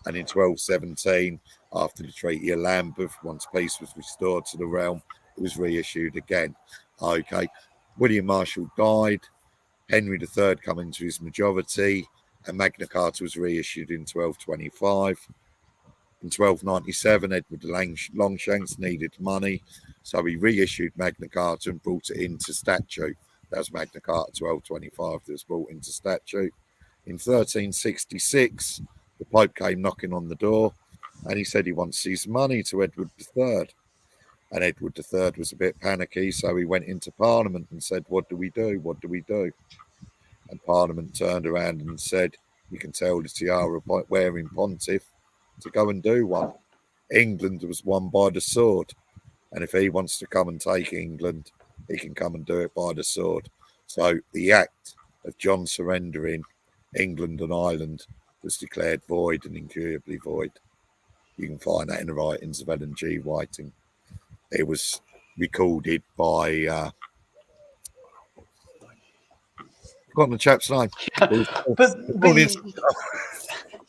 And in 1217, after the Treaty of Lambeth, once peace was restored to the realm, it was reissued again. Okay. William Marshall died. Henry III came into his majority, and Magna Carta was reissued in 1225. In 1297, Edward Longshanks needed money, so he reissued Magna Carta and brought it into statute. That was Magna Carta 1225 that was brought into statute. In 1366, the Pope came knocking on the door, and he said he wants his money to Edward III. And Edward III was a bit panicky, so he went into Parliament and said, "What do we do? What do we do?" And Parliament turned around and said, "You can tell the tiara wearing pontiff to go and do one." England was won by the sword. And if he wants to come and take England, he can come and do it by the sword. So the act of John surrendering England and Ireland was declared void and incurably void. You can find that in the writings of Ellen G. Whiting. It was recorded by forgotten the chap's name. But we,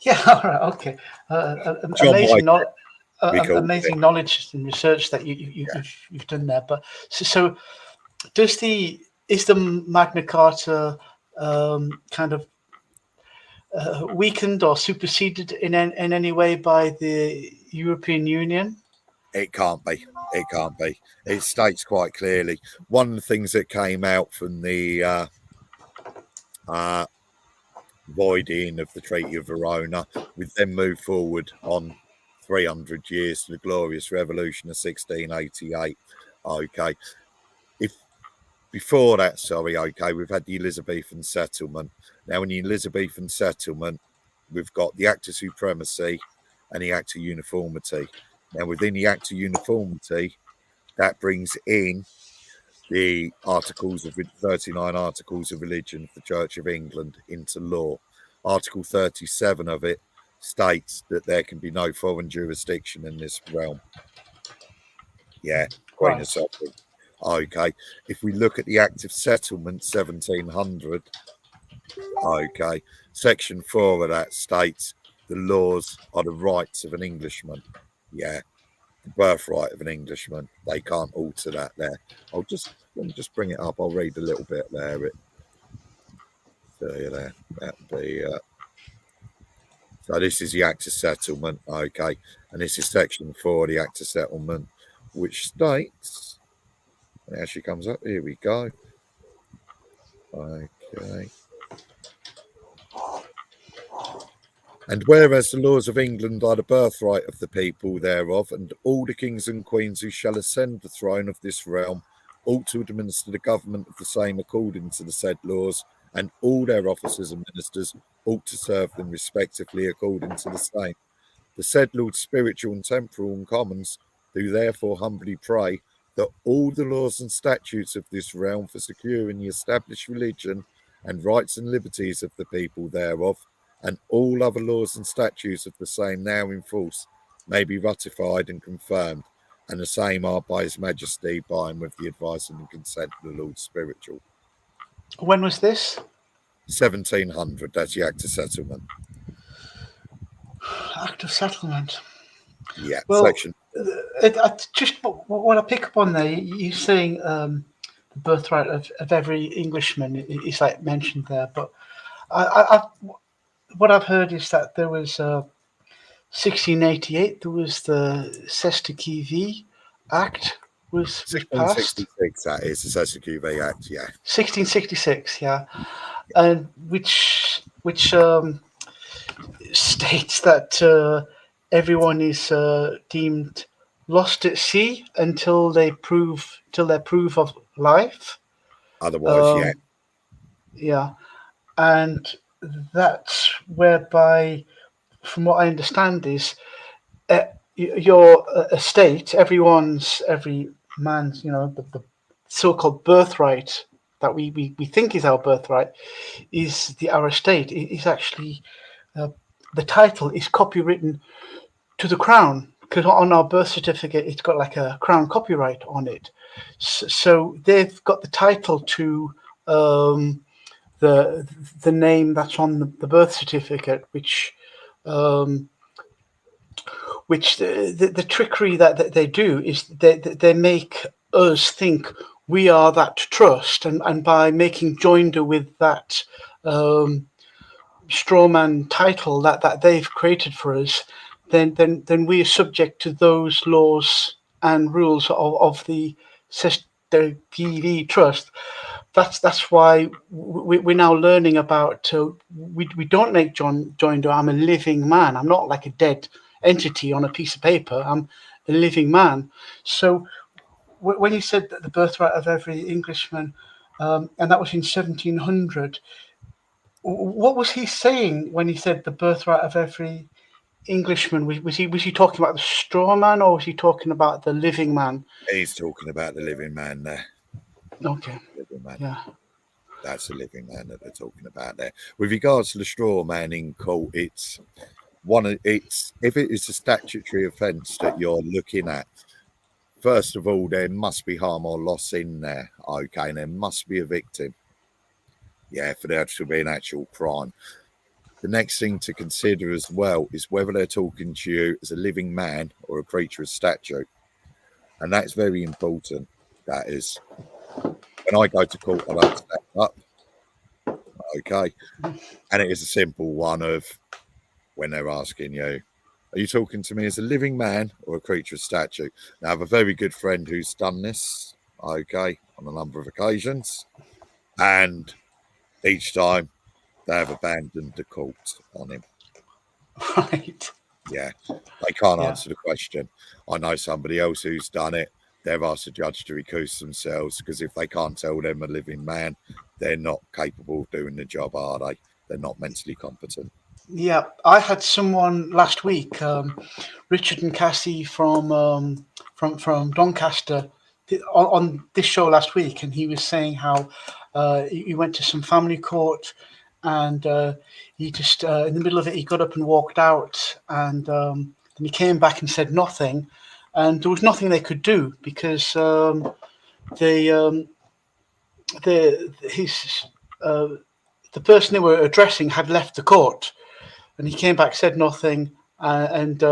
yeah, all right, okay. John Amazing, Whiting. not We call it. amazing knowledge and research that you've done there. But so is the Magna Carta kind of weakened or superseded in any way by the European Union? It can't be. It can't be. It states quite clearly. One of the things that came out from the voiding of the Treaty of Verona, we then moved forward on 300 years to the glorious revolution of 1688. Okay. If before that, we've had the Elizabethan settlement. Now, in the Elizabethan settlement, we've got the Act of Supremacy and the Act of Uniformity. Now, within the Act of Uniformity, that brings in the 39 articles of religion of the Church of England into law. Article 37 of it states that there can be no foreign jurisdiction in this realm. Yeah, Queen of Sovereign. Okay, if we look at the Act of Settlement 1700, okay, Section 4 of that states the laws are the rights of an Englishman. Yeah, the birthright of an Englishman. They can't alter that there. Let me just bring it up. I'll read a little bit there. That'd be so this is the Act of Settlement, okay, and this is Section 4 of the Act of Settlement, which states. It actually comes up. Here we go. Okay. And whereas the laws of England are the birthright of the people thereof, and all the kings and queens who shall ascend the throne of this realm ought to administer the government of the same according to the said laws, and all their officers and ministers ought to serve them respectively according to the same. The said Lords Spiritual and Temporal and Commons do therefore humbly pray that all the laws and statutes of this realm for securing the established religion and rights and liberties of the people thereof, and all other laws and statutes of the same now in force, may be ratified and confirmed, and the same are by His Majesty by and with the advice and consent of the Lord Spiritual. When was this? 1700, that's the Act of Settlement. Act of Settlement. Yeah, well, section. Just what I pick up on there, you're saying the birthright of every Englishman is like mentioned there, but what I've heard is that there was 1688, there was the Cestui Act was passed. 1666, that is the Cestui Act, yeah. 1666, yeah, and which states that everyone is deemed lost at sea until they prove of life. Otherwise, yeah, and that's whereby, from what I understand, is your estate, every man's, the so-called birthright that we think is our birthright, is our estate. It is actually the title is copywritten to the crown, because on our birth certificate it's got like a crown copyright on it. So they've got the title to the name that's on the birth certificate, which the trickery that they do is they make us think we are that trust, and by making joinder with that strawman title that they've created for us, then we are subject to those laws and rules of the PV trust. That's why we're now learning about we don't make joinder. I'm a living man. I'm not like a dead entity on a piece of paper. I'm a living man. So when you said that the birthright of every Englishman, and that was in 1700, what was he saying when he said the birthright of every Englishman? Was he talking about the straw man, or was he talking about the living man? He's talking about the living man there. Okay. Living man. Yeah. That's the living man that they're talking about there. With regards to the straw man in court, if it is a statutory offence that you're looking at, first of all, there must be harm or loss in there. Okay, and there must be a victim. Yeah, for there to be an actual crime. The next thing to consider as well is whether they're talking to you as a living man or a creature of statue. And that's very important. That is. When I go to court, I don't stand up. Okay. And it is a simple one of when they're asking you, are you talking to me as a living man or a creature of statue? Now, I have a very good friend who's done this, okay, on a number of occasions. And each time they have abandoned the court on him. Right. Yeah. They can't Yeah. answer the question. I know somebody else who's done it. They've asked the judge to recuse themselves because if they can't tell them a living man, they're not capable of doing the job, are they? They're not mentally competent. Yeah, I had someone last week, Richard and Cassie from Doncaster, on this show last week, and he was saying how he went to some family court, and he just in the middle of it he got up and walked out, and then he came back and said nothing, and there was nothing they could do because his the person they were addressing had left the court. And he came back, said nothing, and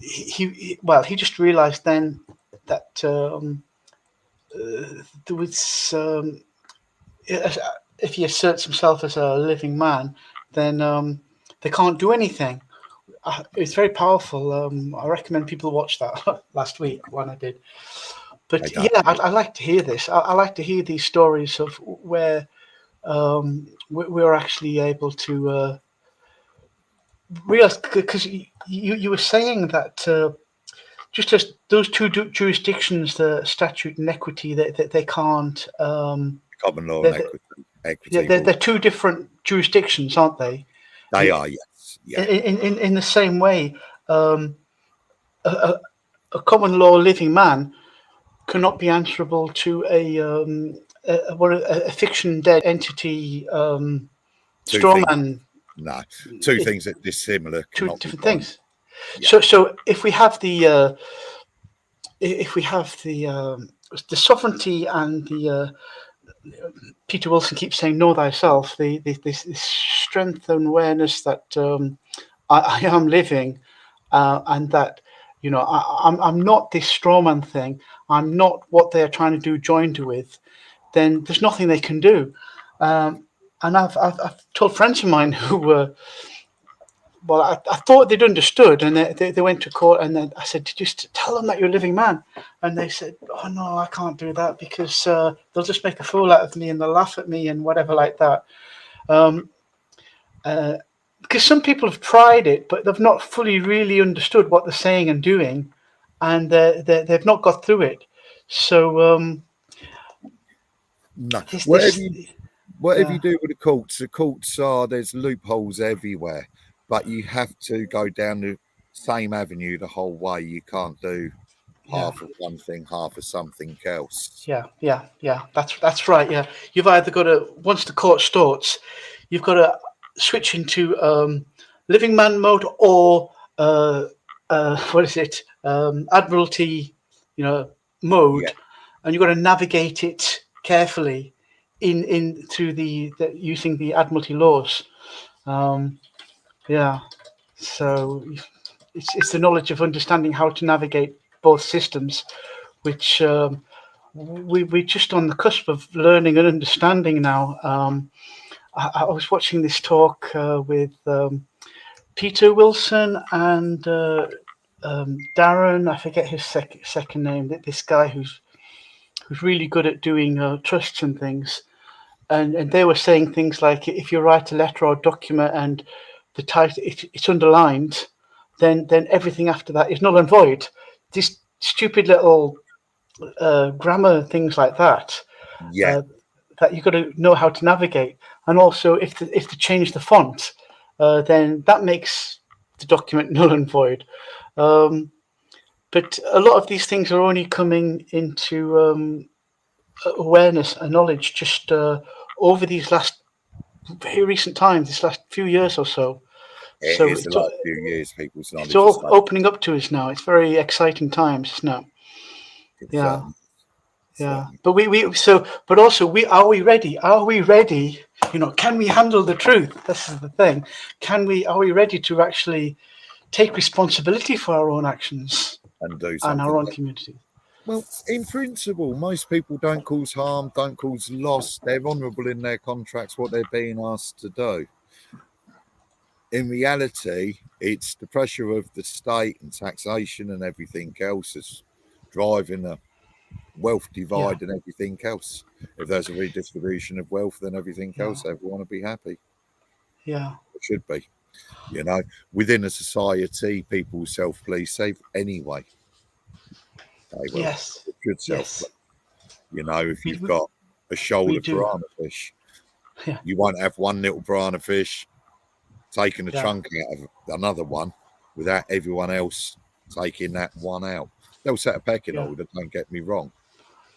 he just realised then that there was if he asserts himself as a living man, then they can't do anything. It's very powerful. I recommend people watch that last week when I did. But yeah, I like to hear this. I like to hear these stories of where we're actually able to. Realize, because you were saying that just as those two jurisdictions, the statute and equity, they can't. Common law and equity. Yeah, they're two different jurisdictions, aren't they? They are, yes. Yeah. In the same way, a common law living man cannot be answerable to a fiction dead entity straw man. No, two things that dissimilar. Two different things. Yeah. So if we have the sovereignty and the Peter Wilson keeps saying know thyself, this strength and awareness that I am living, and that I'm not this strawman thing. I'm not what they're trying to do joined with. Then there's nothing they can do. And I've told friends of mine who were, well, I thought they'd understood, and they went to court, and then I said, just tell them that you're a living man. And they said, oh, no, I can't do that because they'll just make a fool out of me and they'll laugh at me and whatever like that. Because some people have tried it, but they've not fully really understood what they're saying and doing, and they've not got through it. So no. Whatever you do with the courts are, there's loopholes everywhere, but you have to go down the same avenue the whole way. You can't do half of one thing, half of something else. Yeah. That's right. Yeah, you've either got to, once the court starts, you've got to switch into living man mode or what is it? Admiralty, mode, and you've got to navigate it carefully in through the using the admiralty laws. So it's the knowledge of understanding how to navigate both systems, which we're just on the cusp of learning and understanding now. I was watching this talk with Peter Wilson and Darren. I forget his second name. This guy who's really good at doing trusts and things. And they were saying things like, if you write a letter or document and the title it's underlined, then everything after that is null and void. These stupid little grammar things like that. That you've got to know how to navigate. And also, if they change the font, then that makes the document null and void. But a lot of these things are only coming into awareness and knowledge just over these very recent times, this last few years or so. It's the last few years, people's knowledge. It's all opening up to us now. It's very exciting times now. Yeah, certainly. but but also are we ready? Are we ready? Can we handle the truth? This is the thing. Are we ready to actually take responsibility for our own actions And do and something. our own community? Well, in principle, most people don't cause harm, don't cause loss. They're honourable in their contracts, what they're being asked to do. In reality, it's the pressure of the state and taxation and everything else is driving a wealth Yeah, divide and everything else. If there's a redistribution of wealth, then everything yeah, else, everyone will be happy. yeah. It should be. Within a society, people self-police safe anyway. They will. Yes, It should self-police. yes. If We you've we, got a shoal we of do. piranha fish, Yeah, you won't have one little piranha fish taking a yeah, chunk out of another one without everyone else taking that one out. They'll set a pecking yeah, order, don't get me wrong.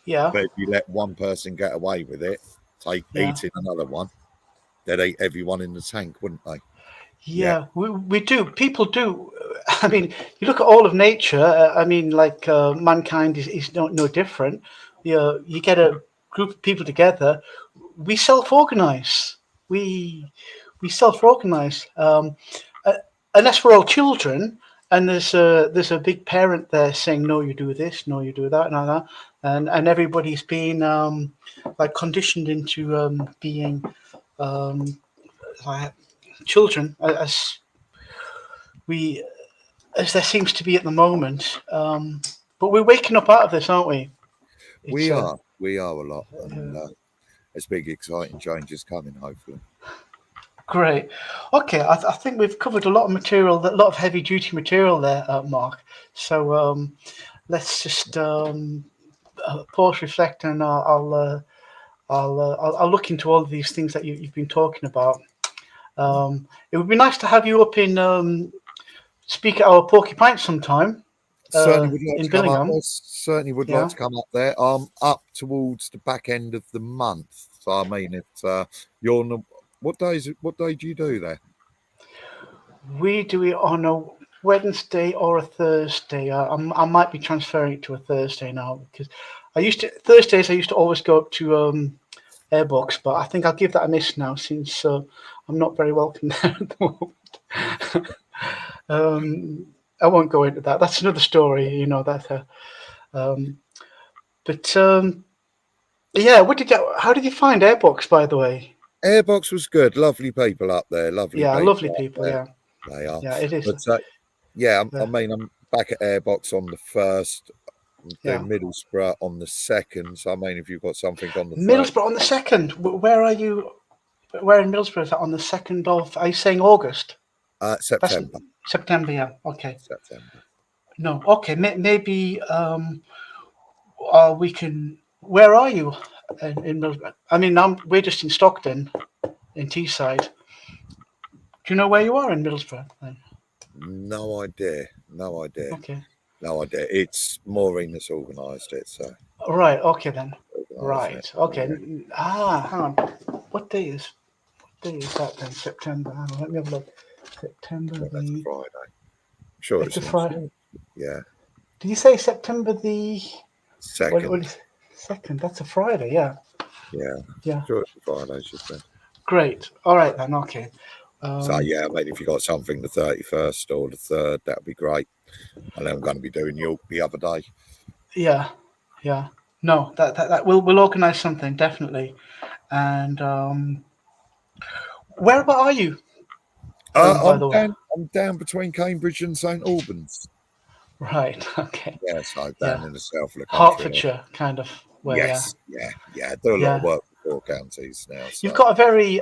yeah, But if you let one person get away with it, yeah. eating another one, they'd eat everyone in the tank, wouldn't they? Yeah. Yeah, we do. People do. I mean, you look at all of nature. I mean, like mankind is no different. You get a group of people together. We self-organize. We we self-organize. Uh, Unless we're all children, and there's a big parent there saying, "No, you do this. No, you do that, and that," and everybody's been like conditioned into being um, like children we as there seems to be at the moment. But we're waking up out of this, aren't we? It's We are. We are a lot. And uh, there's big, exciting changes coming, hopefully. great. Okay, I think we've covered a lot of material, a lot of heavy duty material there, Mark. So let's just pause, reflect, and I'll look into all of these things that you've been talking about. It would be nice to have you up in speak at our Porcupine sometime Certainly would like in to come up Billingham. there. Certainly would like Yeah. to come up there. Up towards the back end of the month. So I mean, if you're on the, what day do you do there? We do it on a Wednesday or a Thursday. I might be transferring it to a Thursday now because Thursdays. I used to always go up to Airbox, but I think I'll give that a miss now since I'm not very welcome there at the moment. I won't go into that. That's another story, That, um, but yeah, how did you find Airbox, by the way? Airbox was good. Lovely people up there. Lovely Yeah, people lovely up people. there. Yeah, They are. yeah, it is. But yeah, I Yeah, mean, I'm back at Airbox on the 1st. I'm yeah. doing Middlesbrough on the 2nd. So I mean, if you've got something on the 3rd, Middlesbrough on the 2nd. Where are you? Where in Middlesbrough is that on the 2nd of? Are you saying August? That's September. September. Yeah. Okay. September. No. Okay. Maybe we can. Where are you in Middlesbrough? I mean, we're just in Stockton, in Teesside. Do you know where you are in Middlesbrough? Then? No idea. No idea. Okay. No idea. It's Maureen that's organised it, so Right. Okay then. organising it. Right. Okay. Yeah. Hang on. What day is that then? September. Hang on. Let me have a look. September Well, that's a the. Friday. I'm sure It's it's a on. Friday. Yeah, Did you say September the? What second. is second? That's a Friday. Yeah. Yeah, Yeah. sure it's a Friday. She said. Great. All right then. Okay. So Um, yeah, maybe if you got something the 31st or the 3rd, that'd be great. And then I'm going to be doing York the other day. yeah. Yeah. No, that we'll organise something definitely. And where about are you? By I'm the way. down. I'm down between Cambridge and St Albans. Right. Okay. Yeah, so down Yeah. in the south of the country. Hertfordshire kind of way. Yeah. Yes, yeah. I do a lot of Yeah. work with 4 counties now. You've So got a very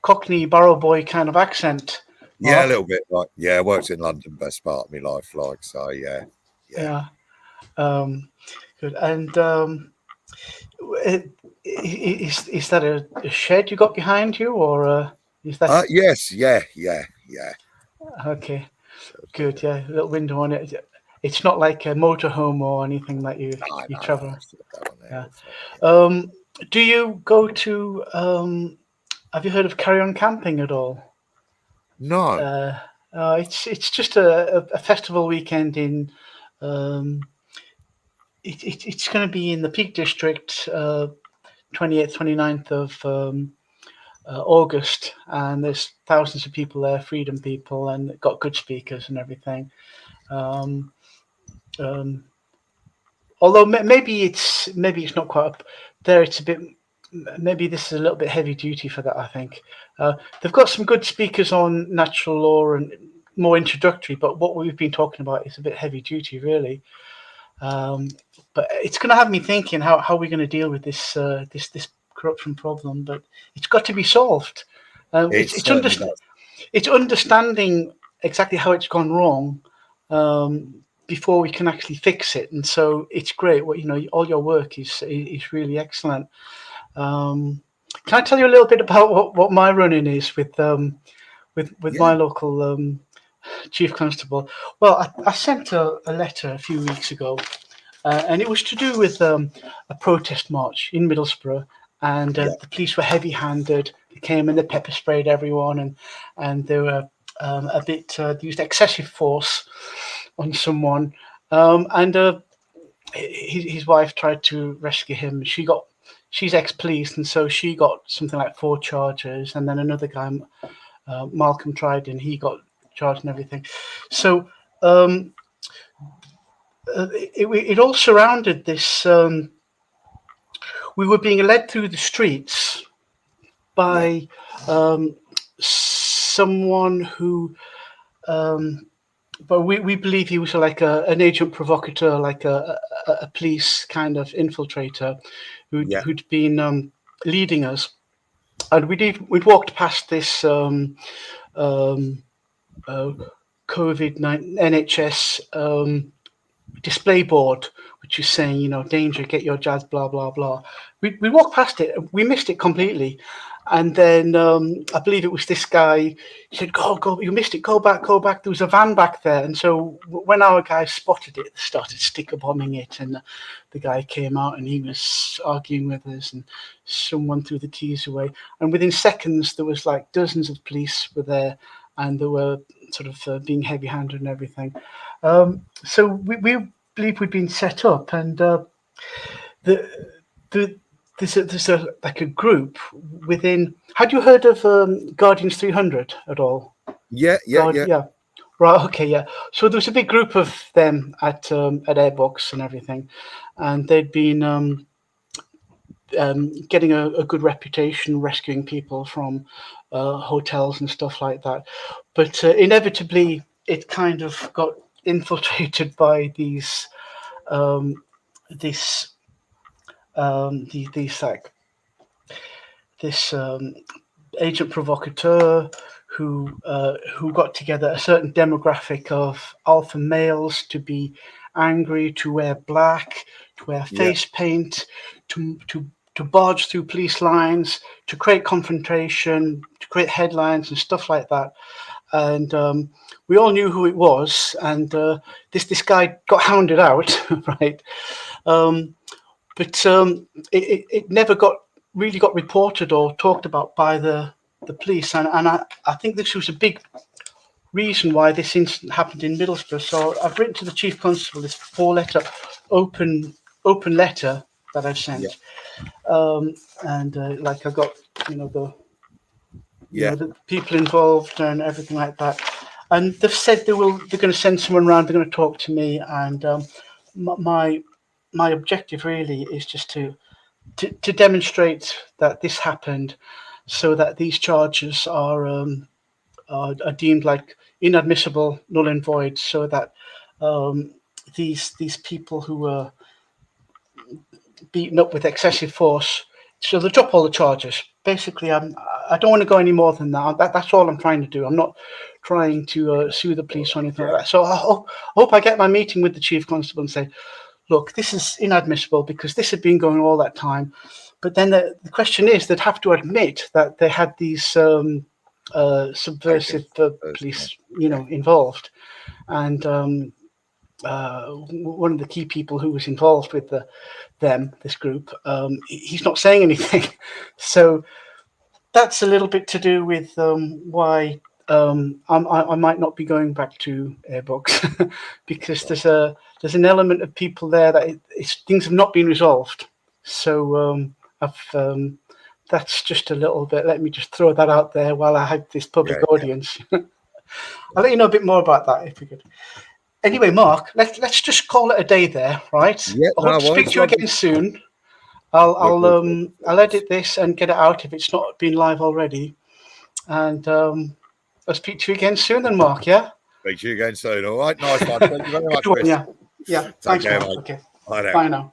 Cockney Barrow boy kind of accent, yeah, a Mark. little bit. Like I worked in London best part of my life. Like so, yeah. Yeah. Good. And is that a shed you got behind you, or is that Yes, yeah. okay? So, Good. Yeah, a little window on it. It's not like a motorhome or anything that you no. travel. It's that one there. Yeah. So, yeah. Do you go to? Have you heard of Carry On Camping at all? No. It's just a festival weekend in um, it's going to be in the Peak District, 28th, 29th of August, and there's thousands of people there, freedom people, and got good speakers and everything. Um, um, Although maybe it's not quite up there. It's a bit. Maybe this is a little bit heavy duty for that. I think they've got some good speakers on natural law and more introductory, but what we've been talking about is a bit heavy duty, really. But it's going to have me thinking how we're going to deal with this corruption problem. But it's got to be solved. It certainly does. It's understanding exactly how it's gone wrong before we can actually fix it. And so it's great. What all your work is really excellent. Can I tell you a little bit about what my run-in is with my Yeah, local chief constable? Well, I sent a letter a few weeks ago, and it was to do with a protest march in Middlesbrough, and yeah, the police were heavy-handed. They came and they pepper sprayed everyone, and they were a bit they used excessive force on someone, and his wife tried to rescue him. She's ex-police, and so she got something like 4 charges, and then another guy, Malcolm, tried, and he got charged and everything. So it all surrounded this. We were being led through the streets yeah, by someone who, but we believe he was like an agent provocateur, like a police kind of infiltrator yeah, who'd been leading us. And we'd walked past this um, uh, COVID-19 NHS display board, which is saying, danger, get your jazz, blah, blah, blah. We walked past it, we missed it completely. And then I believe it was this guy. He said, go, you missed it, go back, go back. There was a van back there. And so when our guys spotted it, they started sticker bombing it. And the guy came out and he was arguing with us, and someone threw the keys away. And within seconds, there was like dozens of police were there, and they were sort of being heavy-handed and everything. So we believe we'd been set up, and the the there's a like a group within. Had you heard of Guardians 300 at all? yeah, yeah, yeah, Yeah. Right. Okay. Yeah. So there was a big group of them at Airbox and everything, and they'd been getting a good reputation rescuing people from hotels and stuff like that. But inevitably, it kind of got infiltrated by these this these like this agent provocateur who got together a certain demographic of alpha males to be angry, to wear black, to wear yeah, face paint, to barge through police lines, to create confrontation, to create headlines and stuff like that. And we all knew who it was, and this guy got hounded out, right? But it never really got reported or talked about by the police, and I think this was a big reason why this incident happened in Middlesbrough. So I've written to the chief constable this 4-letter open letter that I've yeah, sent, and like I got the yeah, the people involved and everything like that, and they've said they're going to send someone around. They're going to talk to me, and my objective really is just to demonstrate that this happened, so that these charges are deemed like inadmissible, null and void, so that these people who were beaten up with excessive force, so they drop all the charges. Basically, I don't want to go any more than that. That's all I'm trying to do. I'm not trying to sue the police or anything like that. So I hope I get my meeting with the chief constable and say, look, this is inadmissible because this had been going all that time. But then the question is, they'd have to admit that they had these subversive police, yeah, involved. And one of the key people who was involved with this group, he's not saying anything. So that's a little bit to do with why I might not be going back to Airbox because there's an element of people there that things have not been resolved. So that's just a little bit. Let me just throw that out there while I have this public audience. I'll let you know a bit more about that if we could. Anyway, Mark, let's just call it a day there, right? Yeah, I hope to speak to you again soon. I'll edit this and get it out if it's not been live already, and I'll speak to you again soon, then, Mark. Yeah. Speak to you again soon. All right, nice one. Thank you very much, Chris. Yeah. Thanks, care, Mark. mate. Okay. Bye now. Bye now.